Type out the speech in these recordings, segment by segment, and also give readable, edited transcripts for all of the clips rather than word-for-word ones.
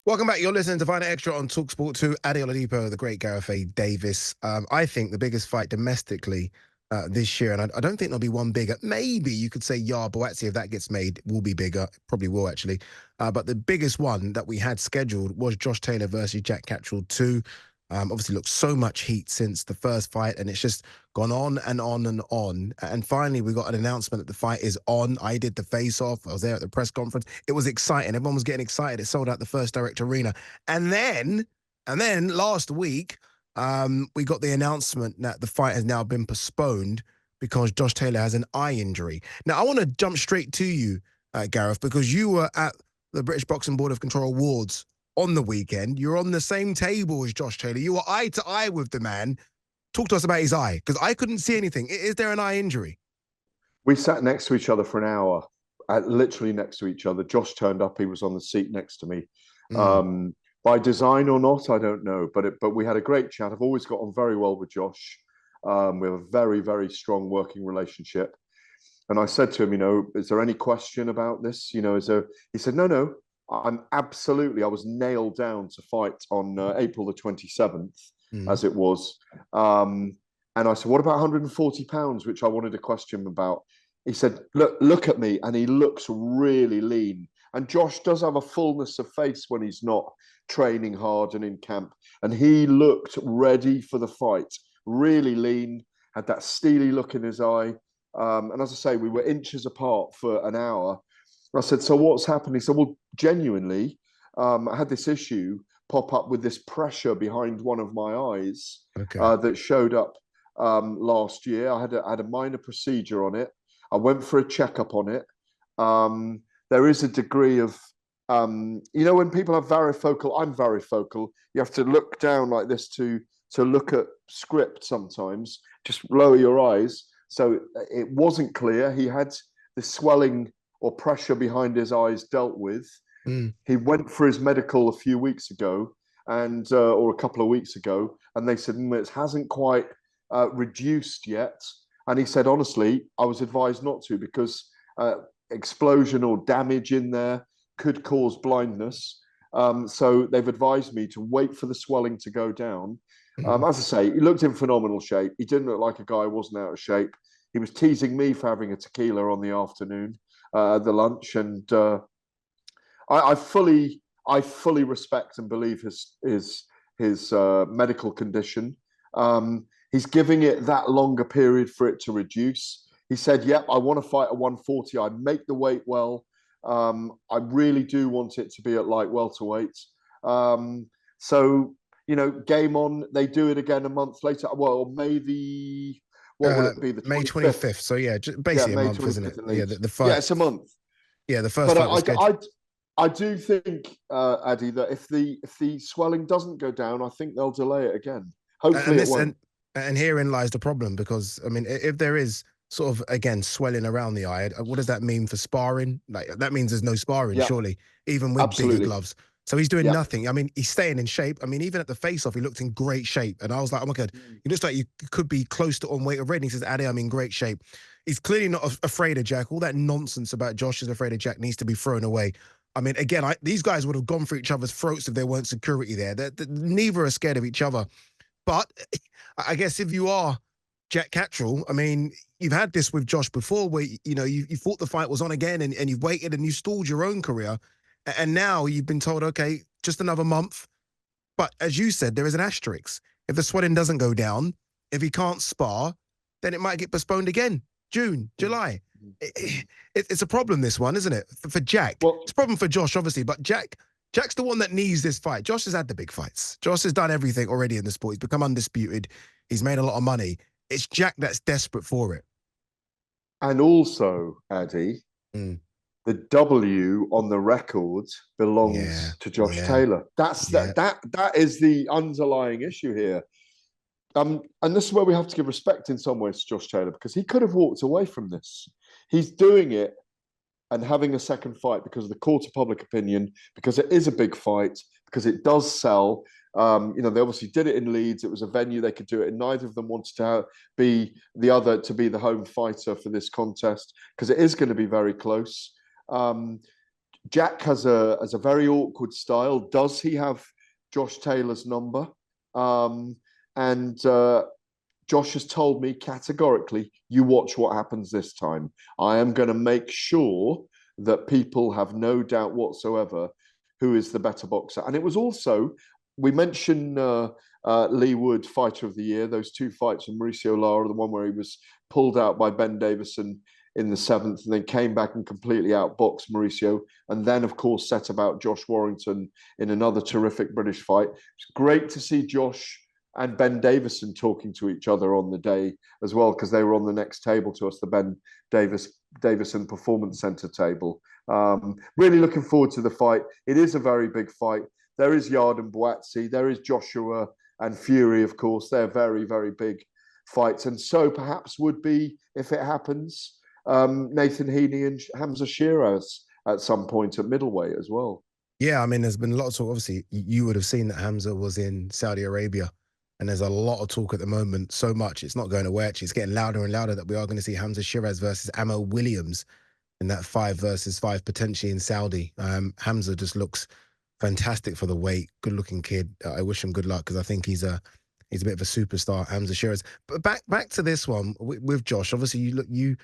Welcome back. You're listening to Find It Extra on talkSPORT 2. Adi Oladipo, the great Gareth Davies. I think the biggest fight domestically this year, and I don't think there'll be one bigger. Maybe you could say Yar Boatsi, if that gets made, will be bigger. Probably will, actually. But the biggest one that we had scheduled was Josh Taylor versus Jack Catterall 2. Obviously, looked so much heat since the first fight, and it's just gone on and on and on. And finally, we got an announcement that the fight is on. I did the face-off. I was there at the press conference. It was exciting. Everyone was getting excited. It sold out the First Direct Arena. And then last week, we got the announcement that the fight has now been postponed because Josh Taylor has an eye injury. Now, I want to jump straight to you, Gareth, because you were at the British Boxing Board of Control Awards on the weekend. You're on the same table as Josh Taylor. You were eye to eye with the man. Talk to us about his eye, because I couldn't see anything. Is there an eye injury? We sat next to each other for an hour, literally next to each other. Josh turned up. He was on the seat next to me. By design or not, I don't know. But we had a great chat. I've always got on very well with Josh. We have a very, very strong working relationship. And I said to him, is there any question about this? Is there? He said, no. I was nailed down to fight on April the 27th, as it was. And I said, what about 140 pounds, which I wanted to question him about? He said, look at me. And he looks really lean. And Josh does have a fullness of face when he's not training hard and in camp. And he looked ready for the fight, really lean, had that steely look in his eye. And as I say, we were inches apart for an hour. I said, so what's happened? He said, well, genuinely, I had this issue pop up with this pressure behind one of my eyes that showed up last year. I had a minor procedure on it. I went for a checkup on it. There is a degree of, when people have varifocal, I'm varifocal. You have to look down like this to look at script sometimes. Just lower your eyes. So it wasn't clear. He had this swelling or pressure behind his eyes dealt with. He went for his medical a few weeks ago, or a couple of weeks ago, and they said it hasn't quite reduced yet. And he said, honestly, I was advised not to because explosion or damage in there could cause blindness. So they've advised me to wait for the swelling to go down. As I say, he looked in phenomenal shape. He didn't look like a guy who wasn't out of shape. He was teasing me for having a tequila on the afternoon. The lunch, and I fully respect and believe his medical condition. He's giving it that longer period for it to reduce. He said, "Yep, I want to fight at 140. I make the weight well. I really do want it to be at light welterweight." So game on. They do it again a month later. Well, what will it be? The May 25th. So yeah, basically a month, isn't it? Yeah, the fight. Yeah, it's a month. Yeah, the first fight was scheduled. I do think, Addy, that if the swelling doesn't go down, I think they'll delay it again. Hopefully it won't. And herein lies the problem, because I mean, if there is sort of again swelling around the eye, what does that mean for sparring? Like that means there's no sparring, surely, even with bigger gloves. So he's doing nothing. I mean, he's staying in shape. I mean, even at the face-off, he looked in great shape. And I was like, oh my God, he looks like you could be close to on weight already. And he says, Addy, I'm in great shape. He's clearly not afraid of Jack. All that nonsense about Josh is afraid of Jack needs to be thrown away. I mean, again, these guys would have gone for each other's throats if there weren't security there. Neither are scared of each other. But I guess if you are Jack Catterall, I mean, you've had this with Josh before where, you thought the fight was on again and you've waited and you stalled your own career. And now you've been told, okay, just another month. But as you said, there is an asterisk. If the swelling doesn't go down, if he can't spar, then it might get postponed again. June, July. It's a problem, this one, isn't it? For Jack. Well, it's a problem for Josh, obviously, but Jack's the one that needs this fight. Josh has had the big fights. Josh has done everything already in the sport. He's become undisputed. He's made a lot of money. It's Jack that's desperate for it. And also, Addy, the W on the record belongs to Josh Taylor. That is the underlying issue here. And this is where we have to give respect in some ways to Josh Taylor, because he could have walked away from this. He's doing it and having a second fight because of the court of public opinion, because it is a big fight, because it does sell. They obviously did it in Leeds. It was a venue they could do it in. Neither of them wanted to be the other to be the home fighter for this contest, because it is going to be very close. Jack has a very awkward style. Does he have Josh Taylor's number? And Josh has told me categorically, you watch what happens this time. I am going to make sure that people have no doubt whatsoever who is the better boxer. And it was also, we mentioned Lee Wood, Fighter of the Year, those two fights with Mauricio Lara, the one where he was pulled out by Ben Davison in the 7th and then came back and completely outboxed Mauricio. And then, of course, set about Josh Warrington in another terrific British fight. It's great to see Josh and Ben Davison talking to each other on the day as well, because they were on the next table to us, the Ben Davison Performance Center table. Really looking forward to the fight. It is a very big fight. There is Yard and Buatsi. There is Joshua and Fury, of course. They're very, very big fights. And so perhaps would be, if it happens, Nathan Heaney and Hamza Shiraz at some point at middleweight as well. Yeah, I mean, there's been a lot of talk. Obviously, you would have seen that Hamza was in Saudi Arabia. And there's a lot of talk at the moment, so much, it's not going away. Actually, it's getting louder and louder that we are going to see Hamza Shiraz versus Amo Williams in that 5 versus 5 potentially in Saudi. Hamza just looks fantastic for the weight. Good-looking kid. I wish him good luck because I think he's a bit of a superstar, Hamza Shiraz. But back to this one with Josh. Obviously, you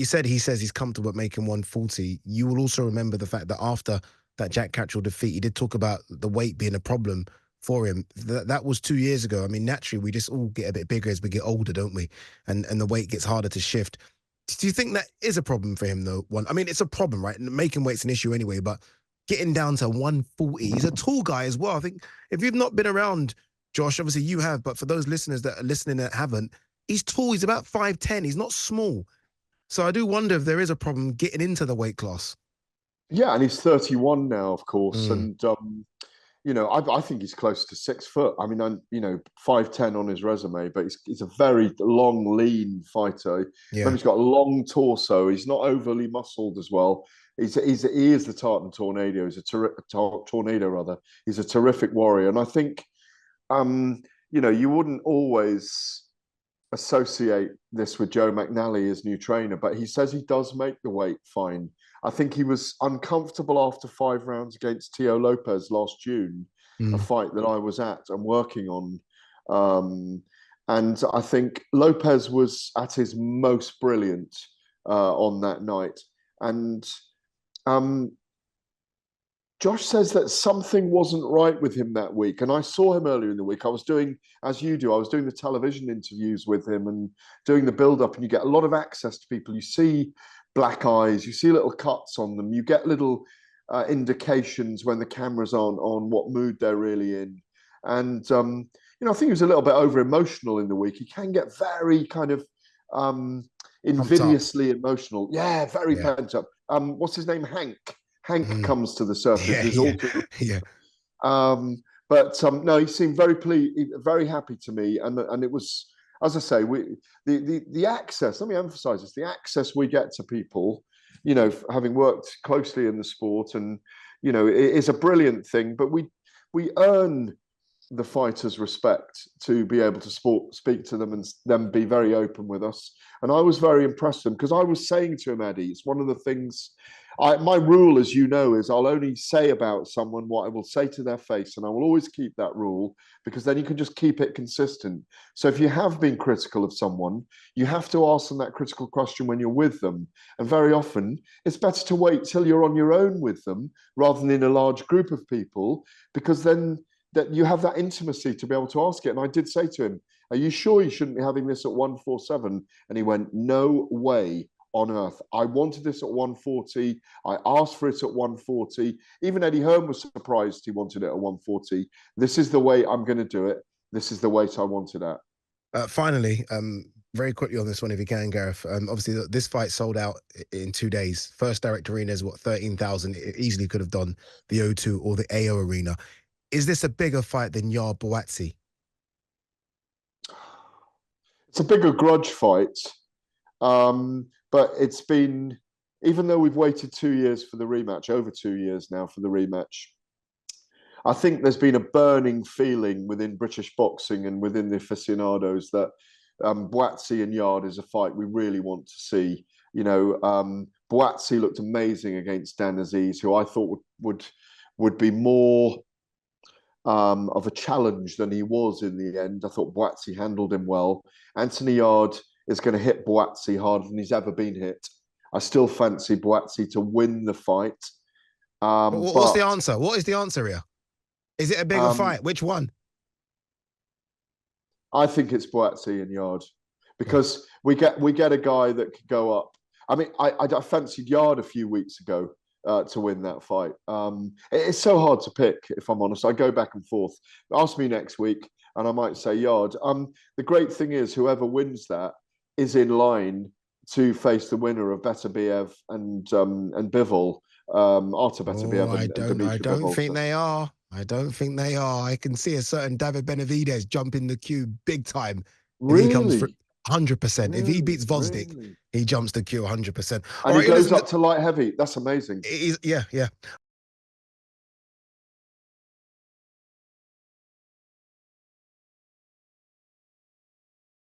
said he says he's comfortable at making 140. You will also remember the fact that after that Jack Catterall defeat, he did talk about the weight being a problem for him. That was 2 years ago. I mean, naturally, we just all get a bit bigger as we get older, don't we? And the weight gets harder to shift. Do you think that is a problem for him, though? I mean, it's a problem, right? Making weight's an issue anyway, but getting down to 140, he's a tall guy as well. I think if you've not been around Josh, obviously you have, but for those listeners that are listening that haven't, he's tall. He's about 5'10". He's not small. So I do wonder if there is a problem getting into the weight class. Yeah, and he's 31 now, of course. And you know, I think he's close to 6 foot. I mean, you know, 5'10" on his resume, but he's a very long, lean fighter. Yeah. He's got a long torso. He's not overly muscled as well. He is the Tartan Tornado. He's a tornado rather. He's a terrific warrior, and I think, you know, you wouldn't always associate this with Joe McNally as new trainer, but he says he does make the weight fine. I think he was uncomfortable after 5 rounds against Teo Lopez last June, a fight that I was at and working on. And I think Lopez was at his most brilliant on that night. And Josh says that something wasn't right with him that week. And I saw him earlier in the week. I was doing, as you do, I was doing the television interviews with him and doing the build-up, and you get a lot of access to people. You see black eyes, you see little cuts on them, you get little indications when the cameras aren't on what mood they're really in. And, you know, I think he was a little bit over-emotional in the week. He can get very kind of invidiously emotional. Yeah, very pent up. What's his name? Hank comes to the surface. Yeah. But no, he seemed very pleased, very happy to me, and it was, as I say, the access. Let me emphasize this: the access we get to people, you know, having worked closely in the sport, and you know, it is a brilliant thing. But we earn the fighters' respect to be able to speak to them and them be very open with us. And I was very impressed with him because I was saying to him, Eddie, it's one of the things. My rule, as you know, is I'll only say about someone what I will say to their face, and I will always keep that rule because then you can just keep it consistent. So if you have been critical of someone, you have to ask them that critical question when you're with them. And very often, it's better to wait till you're on your own with them rather than in a large group of people, because then that you have that intimacy to be able to ask it. And I did say to him, "Are you sure you shouldn't be having this at 147?" And he went, "No way on earth. I wanted this at 140. I asked for it at 140. Even Eddie Hearn was surprised he wanted it at 140. This is the way I'm going to do it. This is the weight I wanted at." Finally, very quickly on this one, if you can, Gareth. Obviously, this fight sold out in 2 days. First Direct Arena is what, 13,000. It easily could have done the O2 or the AO Arena. Is this a bigger fight than Yard Buatsi? It's a bigger grudge fight. But it's been, even though we've waited 2 years for the rematch, over 2 years now for the rematch, I think there's been a burning feeling within British boxing and within the aficionados that Buatsi and Yard is a fight we really want to see. You know, Boatsi looked amazing against Dan Aziz, who I thought would be more of a challenge than he was in the end. I thought Boatsi handled him well. Anthony Yard is going to hit Boatsi harder than he's ever been hit. I still fancy Boatsi to win the fight. What's the answer? What is the answer here? Is it a bigger fight? Which one? I think it's Boatsi and Yard, because we get a guy that could go up. I mean, I fancied Yard a few weeks ago to win that fight. It's so hard to pick, if I'm honest. I go back and forth. Ask me next week, and I might say Yard. The great thing is, whoever wins that is in line to face the winner of Beterbiev and Bivol, Artur Beterbiev and Dimitri I don't Bivol. think they are. I don't think they are. I can see a certain David Benavidez jump in the queue big time. Really? If he comes for 100%. If he beats Vosdik, he jumps the queue 100%. And he goes up to light heavy. That's amazing. Yeah.